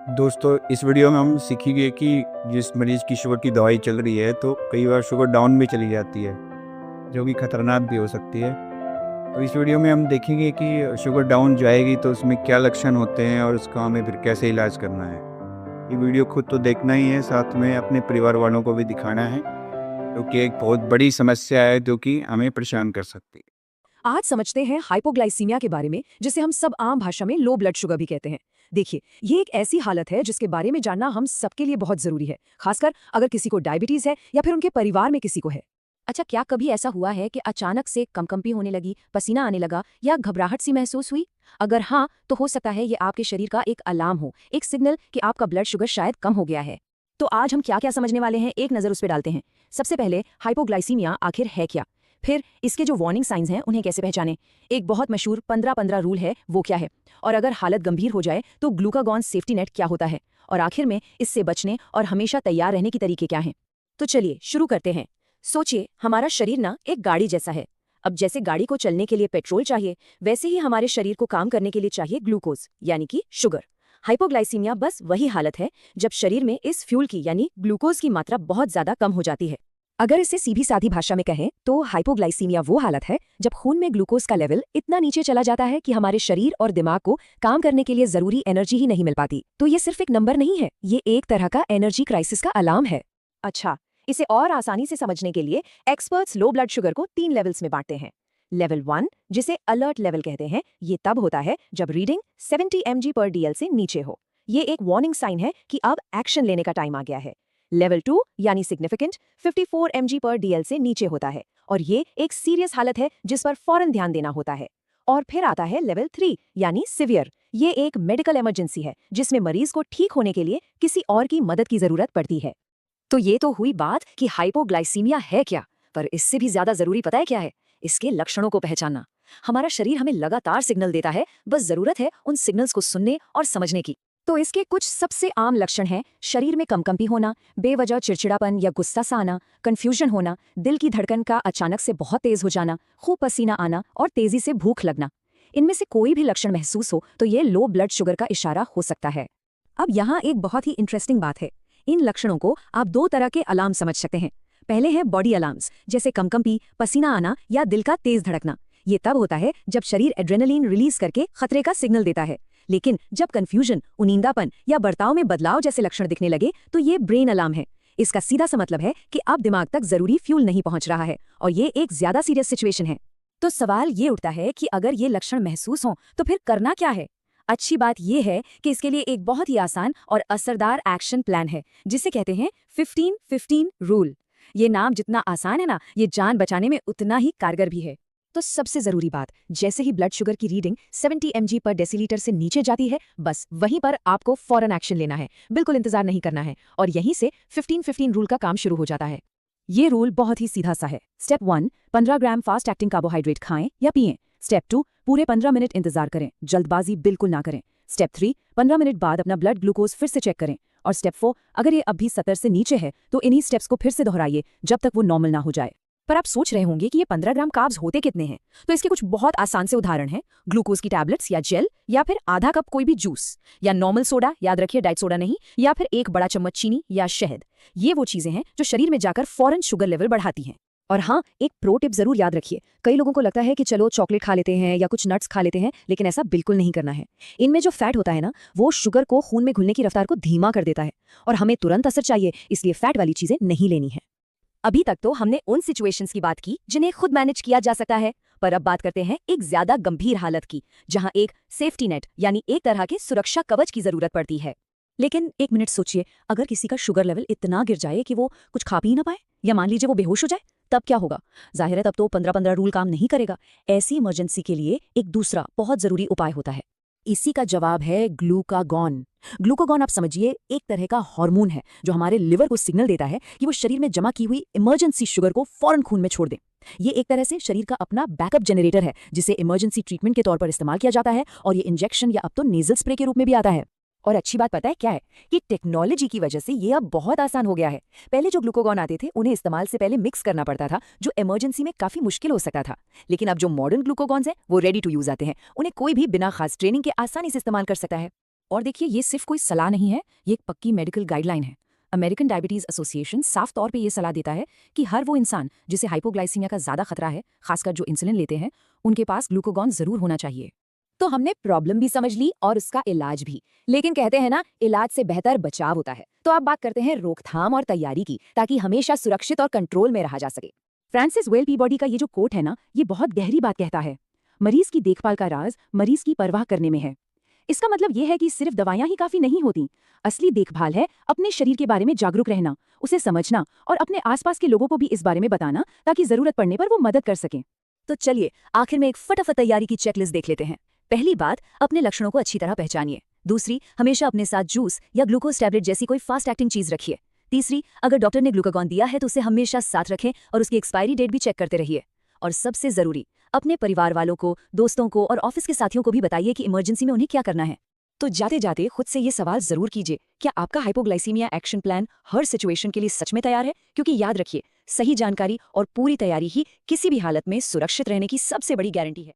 दोस्तों इस वीडियो में हम सीखेंगे कि जिस मरीज़ की शुगर की दवाई चल रही है तो कई बार शुगर डाउन भी चली जाती है, जो कि खतरनाक भी हो सकती है। तो इस वीडियो में हम देखेंगे कि शुगर डाउन जाएगी तो उसमें क्या लक्षण होते हैं और उसका हमें फिर कैसे इलाज करना है। ये वीडियो खुद तो देखना ही है, साथ में अपने परिवार वालों को भी दिखाना है, क्योंकि एक बहुत बड़ी समस्या है जो कि हमें परेशान कर सकती है। आज समझते हैं हाइपोग्लाइसीमिया के बारे में, जिसे हम सब आम भाषा में लो ब्लड शुगर भी कहते हैं। देखिए, ये एक ऐसी हालत है जिसके बारे में जानना हम सबके लिए बहुत जरूरी है, खासकर अगर किसी को डायबिटीज है या फिर उनके परिवार में किसी को है। अच्छा, क्या कभी ऐसा हुआ है कि अचानक से कंपकंपी होने लगी, पसीना आने लगा या घबराहट सी महसूस हुई? अगर हाँ, तो हो सकता है ये आपके शरीर का एक अलार्म हो, एक सिग्नल कि आपका ब्लड शुगर शायद कम हो गया है। तो आज हम क्या क्या समझने वाले हैं, एक नजर उस पर डालते हैं। सबसे पहले, हाइपोग्लाइसीमिया आखिर है क्या? फिर इसके जो वार्निंग साइंस हैं उन्हें कैसे पहचानें, एक बहुत मशहूर 15-15 रूल है वो क्या है, और अगर हालत गंभीर हो जाए तो ग्लूकागॉन सेफ्टी नेट क्या होता है, और आखिर में इससे बचने और हमेशा तैयार रहने के तरीके क्या हैं। तो चलिए शुरू करते हैं। सोचिए, हमारा शरीर ना एक गाड़ी जैसा है। अब जैसे गाड़ी को चलने के लिए पेट्रोल चाहिए, वैसे ही हमारे शरीर को काम करने के लिए चाहिए ग्लूकोज यानी कि शुगर। हाइपोग्लाइसीमिया बस वही हालत है जब शरीर में इस फ्यूल की यानी ग्लूकोज की मात्रा बहुत ज्यादा कम हो जाती है। अगर इसे सीधी सादी भाषा में कहें तो हाइपोग्लाइसीमिया वो हालत है जब खून में ग्लूकोज का लेवल इतना नीचे चला जाता है कि हमारे शरीर और दिमाग को काम करने के लिए जरूरी एनर्जी ही नहीं मिल पाती। तो ये सिर्फ एक नंबर नहीं है, ये एक तरह का एनर्जी क्राइसिस का अलार्म है। अच्छा, इसे और आसानी से समझने के लिए एक्सपर्ट्स लो ब्लड शुगर को 3 लेवल्स में बांटते हैं। लेवल 1, जिसे अलर्ट लेवल कहते हैं, ये तब होता है जब रीडिंग 70 mg/dl से नीचे हो। ये एक वार्निंग साइन है कि अब एक्शन लेने का टाइम आ गया है। लेवल 2 यानी सिग्निफिकेंट 54 mg/dl से नीचे होता है, और ये एक सीरियस हालत है जिस पर फौरन ध्यान देना होता है। और फिर आता है लेवल 3 यानी सिवियर। ये एक मेडिकल इमरजेंसी है जिसमें मरीज को ठीक होने के लिए किसी और की मदद की जरूरत पड़ती है। तो ये तो हुई बात कि हाइपोग्लाइसीमिया है क्या, पर इससे भी ज्यादा जरूरी पता है क्या है? इसके लक्षणों को पहचानना। हमारा शरीर हमें लगातार सिग्नल देता है, बस जरूरत है उन सिग्नल्स को सुनने और समझने की। तो इसके कुछ सबसे आम लक्षण हैं: शरीर में कंपकंपी होना, बेवजह चिड़चिड़ापन या गुस्सा सा आना, कंफ्यूजन होना, दिल की धड़कन का अचानक से बहुत तेज हो जाना, खूब पसीना आना और तेजी से भूख लगना। इनमें से कोई भी लक्षण महसूस हो तो ये लो ब्लड शुगर का इशारा हो सकता है। अब यहाँ एक बहुत ही इंटरेस्टिंग बात है। इन लक्षणों को आप 2 तरह के अलार्म समझ सकते हैं। पहले है बॉडी अलार्म्स, जैसे कंपकंपी, पसीना आना या दिल का तेज धड़कना। ये तब होता है जब शरीर एड्रेनलिन रिलीज करके खतरे का सिग्नल देता है। लेकिन जब कंफ्यूजन, उनींदापन या बर्ताव में बदलाव जैसे लक्षण दिखने लगे तो ये ब्रेन अलार्म है। इसका सीधा सा मतलब है कि अब दिमाग तक जरूरी फ्यूल नहीं पहुंच रहा है, और ये एक ज्यादा सीरियस सिचुएशन है। तो सवाल ये उठता है कि अगर ये लक्षण महसूस हों तो फिर करना क्या है? अच्छी बात यह है कि इसके लिए एक बहुत ही आसान और असरदार एक्शन प्लान है, जिसे कहते हैं 15-15 रूल। ये नाम जितना आसान है ना, ये जान बचाने में उतना ही कारगर भी है। तो सबसे जरूरी बात, जैसे ही ब्लड शुगर की रीडिंग 70 mg/dl से नीचे जाती है, बस वहीं पर आपको फौरन एक्शन लेना है, बिल्कुल इंतजार नहीं करना है। और यहीं से 15-15 रूल का काम शुरू हो जाता है। ये रूल बहुत ही सीधा सा है। स्टेप 1, 15 ग्राम फास्ट एक्टिंग कार्बोहाइड्रेट खाएं या पिएं। स्टेप 2, पूरे 15 मिनट इंतजार करें, जल्दबाजी बिल्कुल ना करें। स्टेप 3, 15 मिनट बाद अपना ब्लड ग्लूकोज फिर से चेक करें। और स्टेप 4, अगर ये अब भी 70 से नीचे है तो इन्हीं स्टेप्स को फिर से दोहराइए जब तक वो नॉर्मल ना हो जाए। पर आप सोच रहे होंगे कि ये 15 ग्राम कार्ब्स होते कितने हैं? तो इसके कुछ बहुत आसान से उदाहरण हैं: ग्लूकोज की टैबलेट्स या जेल, या फिर आधा कप कोई भी जूस, या नॉर्मल सोडा, याद रखिए डाइट सोडा नहीं, या फिर एक बड़ा चम्मच चीनी या शहद। ये वो चीजें हैं जो शरीर में जाकर फौरन शुगर लेवल बढ़ाती हैं। और हाँ, एक प्रो टिप जरूर याद रखिए। कई लोगों को लगता है कि चलो चॉकलेट खा लेते हैं या कुछ नट्स खा लेते हैं, लेकिन ऐसा बिल्कुल नहीं करना है। इनमें जो फैट होता है ना, वो शुगर को खून में घुलने की रफ्तार को धीमा कर देता है, और हमें तुरंत असर चाहिए, इसलिए फैट वाली चीजें नहीं लेनी है। अभी तक तो हमने उन सिचुएशंस की बात की जिन्हें खुद मैनेज किया जा सकता है, पर अब बात करते हैं एक ज्यादा गंभीर हालत की, जहां एक सेफ्टी नेट यानी एक तरह के सुरक्षा कवच की जरूरत पड़ती है। लेकिन एक मिनट सोचिए, अगर किसी का शुगर लेवल इतना गिर जाए कि वो कुछ खा पी ना पाए, या मान लीजिए वो बेहोश हो जाए, तब क्या होगा? जाहिर है तब तो 15-15 रूल काम नहीं करेगा। ऐसी इमरजेंसी के लिए एक दूसरा बहुत जरूरी उपाय होता है। इसी का जवाब है ग्लूकागॉन। ग्लूकागॉन आप समझिए एक तरह का हार्मोन है जो हमारे लिवर को सिग्नल देता है कि वो शरीर में जमा की हुई इमरजेंसी शुगर को फौरन खून में छोड़ दें। ये एक तरह से शरीर का अपना बैकअप जनरेटर है, जिसे इमरजेंसी ट्रीटमेंट के तौर पर इस्तेमाल किया जाता है, और ये इंजेक्शन या अब तो नेजल स्प्रे के रूप में भी आता है। और अच्छी बात पता है क्या है? कि टेक्नोलॉजी की वजह से ये अब बहुत आसान हो गया है। पहले जो ग्लूकागॉन आते थे उन्हें इस्तेमाल से पहले मिक्स करना पड़ता था, जो इमरजेंसी में काफी मुश्किल हो सकता था। लेकिन अब जो मॉडर्न ग्लूकागॉन्स हैं वो रेडी टू यूज आते हैं, उन्हें कोई भी बिना खास ट्रेनिंग के आसानी से इस्तेमाल कर सकता है। और देखिए, ये सिर्फ कोई सलाह नहीं है, ये एक पक्की मेडिकल गाइडलाइन है। अमेरिकन डायबिटीज एसोसिएशन साफ तौर पे ये सलाह देता है कि हर वो इंसान जिसे हाइपोग्लाइसीमिया का ज्यादा खतरा है, खासकर जो इंसुलिन लेते हैं, उनके पास ग्लूकागॉन जरूर होना चाहिए। तो हमने प्रॉब्लम भी समझ ली और उसका इलाज भी, लेकिन कहते हैं ना, इलाज से बेहतर बचाव होता है। तो अब बात करते हैं रोकथाम और तैयारी की, ताकि हमेशा सुरक्षित और कंट्रोल में रहा जा सके। फ्रांसिस वेल पीबॉडी का ये जो कोट है ना, ये बहुत गहरी बात कहता है। मरीज की देखभाल का राज मरीज की परवाह करने में है। इसका मतलब ये है कि सिर्फ दवाइयां ही काफी नहीं होती। असली देखभाल है अपने शरीर के बारे में जागरूक रहना, उसे समझना और अपने आसपास के लोगों को भी इस बारे में बताना, ताकि जरूरत पड़ने पर वो मदद कर सकें। तो चलिए आखिर में एक फटाफट तैयारी की चेकलिस्ट देख लेते हैं। पहली बात, अपने लक्षणों को अच्छी तरह पहचानिए। दूसरी, हमेशा अपने साथ जूस या ग्लूकोज टैबलेट जैसी कोई फास्ट एक्टिंग चीज रखिए। तीसरी, अगर डॉक्टर ने ग्लूकागॉन दिया है तो उसे हमेशा साथ रखें और उसकी एक्सपायरी डेट भी चेक करते रहिए। और सबसे जरूरी, अपने परिवार वालों को, दोस्तों को और ऑफिस के साथियों को भी बताइए कि इमरजेंसी में उन्हें क्या करना है। तो जाते जाते खुद से ये सवाल जरूर कीजिए, क्या आपका हाइपोग्लाइसीमिया एक्शन प्लान हर सिचुएशन के लिए सच में तैयार है? क्योंकि याद रखिए, सही जानकारी और पूरी तैयारी ही किसी भी हालत में सुरक्षित रहने की सबसे बड़ी गारंटी है।